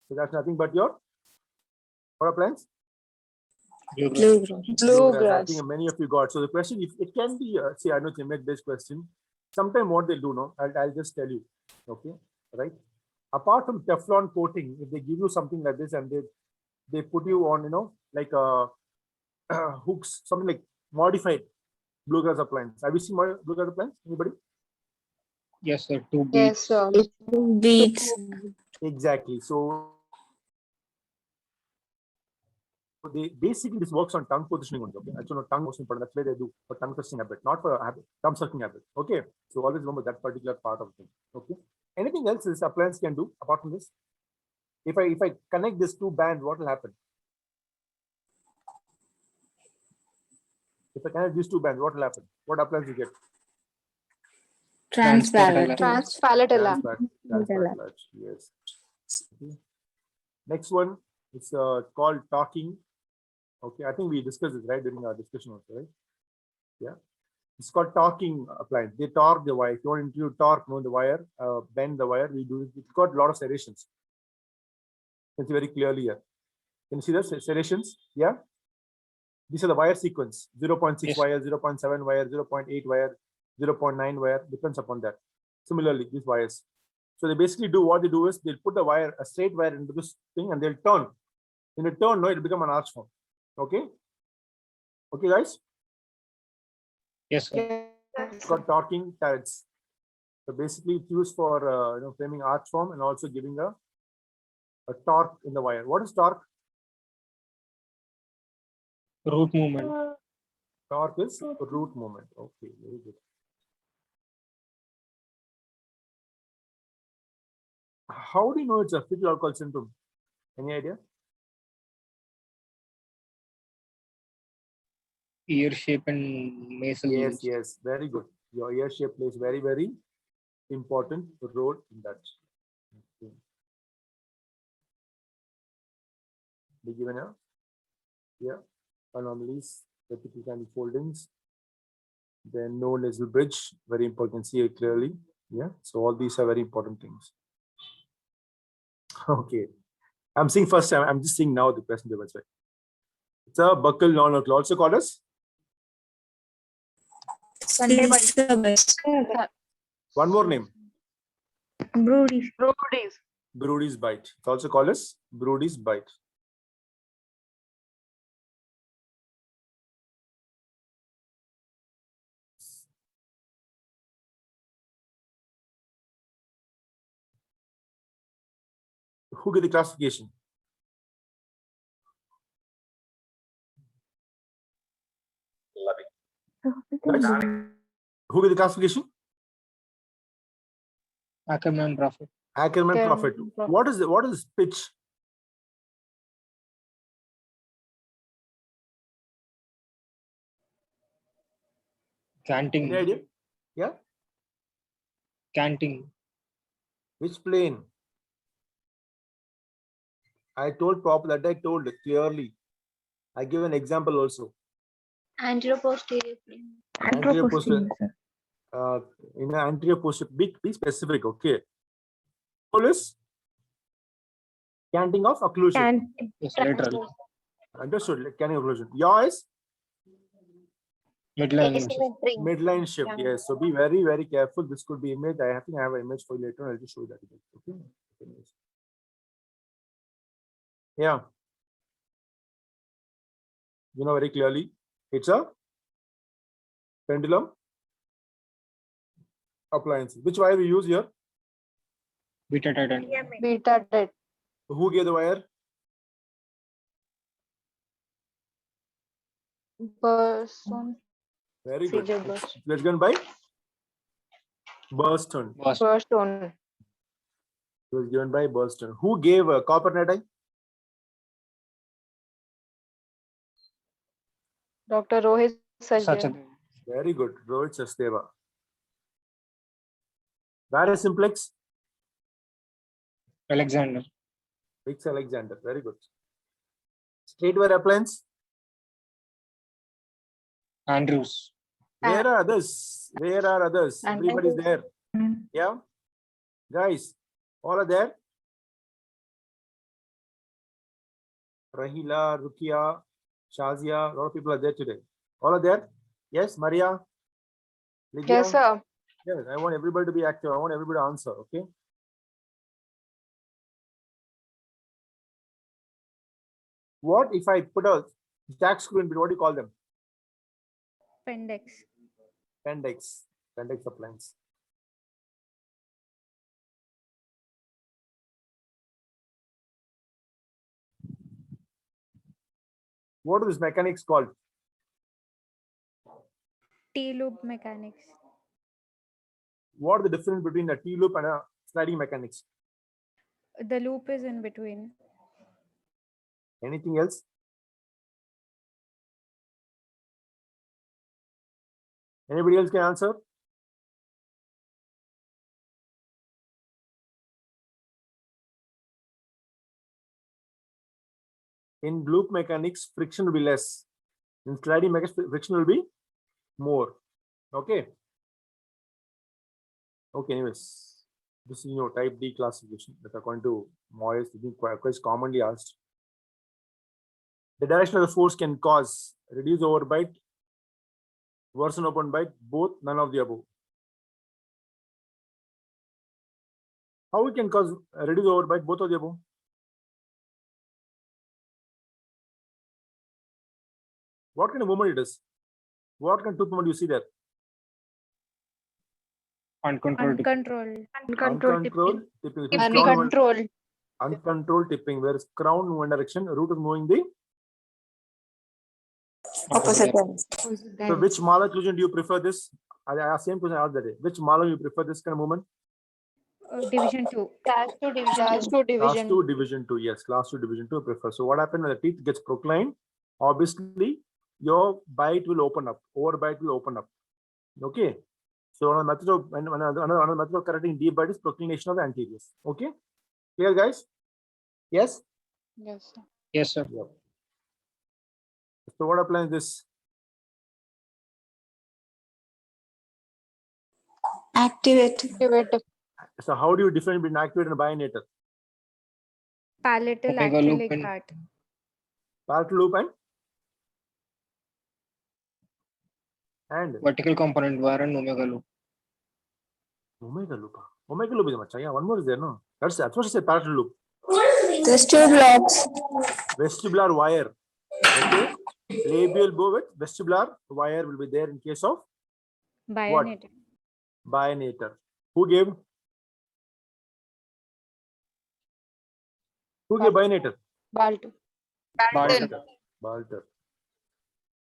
So that's nothing but your what appliance? Bluegrass. I Bluegrass. think many of you got. So the question, if it can be, see, I know it's image-based question. Sometimes what they do, no, I'll just tell you, okay, right? Apart from Teflon coating, if they give you something like this and they put you on, like hooks, something like modified bluegrass appliance. Have you seen bluegrass appliance? Anybody? Yes, sir. 2 Yes, beats. sir. Beats. Exactly. So they basically this works on tongue positioning only. Okay, actually, no, tongue most important. That's where they do for tongue twisting habit, not for habit, tongue sucking habit. Okay, so always remember that particular part of it. Okay, anything else this appliance can do apart from this? If I connect these two bands, what will happen? If I connect these two bands, what will happen? What appliance you get? Transparent. Transphalatella. Transparent, yes. Okay. Next one, it's called talking. Okay, I think we discussed this right during our discussion also, right? Yeah, it's called talking appliance. They torque the wire. If you want to torque, the wire, bend the wire. We do it. It's got a lot of serrations. You can see very clearly here. Can you see the serrations? Yeah. These are the wire sequence: 0.6 Yes. wire, 0.7 wire, 0.8 wire, 0.9 wire. Depends upon that. Similarly, these wires. So they basically do what they do is they'll put the wire, a straight wire into this thing, and they'll turn. In a turn, no, it'll become an arch form. Okay. Okay, guys. Yes, sir. Yes, It's called torquing turrets. So basically, it's used for framing arch form and also giving a torque in the wire. What is torque? Root movement. Torque is root movement. Okay, very good. How do you know it's a fetal alcohol syndrome? Any idea? Ear shape and nasal Yes, units. yes, very good. Your ear shape plays very, very important role in that. Okay. Be given a anomalies, typical kind of foldings. Then no nasal bridge, very important. See it clearly. Yeah. So all these are very important things. Okay. I'm seeing first time. I'm just seeing now the question they website. It's a buckle non-local, also called as Syllabus. one more name. Broody. Broodies. Brody's bite. It's also called as Brody's bite. Who get the classification? Guys, who get the classification? Ackerman Prophet. Ackerman Okay. Prophet. What is pitch? Canting. Any idea? Yeah. Canting. Which plane? I told proper that I told clearly. I give an example also. Anterior posterior plane. Anterior posterior. In an anterior posterior, be specific, okay. Police canting of occlusion. Yes, lateral. Understood. Canting occlusion. Yours Midline. midline shift. Yes. So be very, very careful. This could be image. I think I have an image for you later. I'll just show you that. Okay. Yeah. You know very clearly. It's a pendulum appliance. Which wire we use here? Beta titanium. Beta tet. Who gave the wire? Person. Very good. CJ Bush. Let's go by Burston. Was Person. It was given by Burston. Who gave copper net eye? Dr. Rohit such a Sajjan. Very good. Rohit Sasteva. Where is simplex? Alexander. Vicks Alexander. Very good. Straight wire appliance. Andrews. Where are others? Where are others? Andrews. Everybody's there. Yeah. Guys, all are there. Rahila, Rukia, Shazia. A lot of people are there today. All are there? Yes, Maria? Lydia? Yes, sir. Yes, I want everybody to be active. I want everybody to answer, okay? What if I put a jack screw in between? What do you call them? Appendix. Appendix. Appendix appliance. What is this mechanics called? T-loop mechanics. What is the difference between a T-loop and a sliding mechanics? The loop is in between. Anything else? Anybody else can answer? In loop mechanics, friction will be less. In sliding mechanics, friction will be more. Okay. Okay, anyways, this is type D classification that according to Moyes, is quite commonly asked. The direction of the force can cause reduce overbite, worsen open bite, both, none of the above. How we can cause reduce overbite, both of the above? What kind of movement it is? What kind of tooth movement you see there? Uncontrolled. Uncontrolled. Uncontrolled tipping. It is crown movement- Uncontrolled. uncontrolled tipping, whereas crown movement direction, root is moving the. Opposite. So which Mahler occlusion do you prefer this? I asked same question I asked that day. Which Mahler you prefer this kind of movement? Division 2. Class 2 division. Class 2 Class division. 2 division 2, yes, class 2 division 2 prefer. So what happens when the teeth gets proclined? Obviously, your bite will open up, overbite will open up. Okay. So another method of another method of correcting deep bite is proclination of the anteriors. Okay. Clear, guys? Yes. Yes, sir. Yes, sir. Yep. So what applies this? Activate. Activate. So how do you differentiate between activator and bionator? Palatal Omega loop acrylic and- part. Parietal loop and Vertical component wire and omega loop. omega loop. Omega loop is much. Yeah, one more is there, no? That's what I said. Parietal loop. There's 2 blocks. Vestibular wire. Okay. Labial bow with vestibular wire will be there in case of Bionator. bionator. Who gave? Who gave bionator? Balto. Balter. Balter.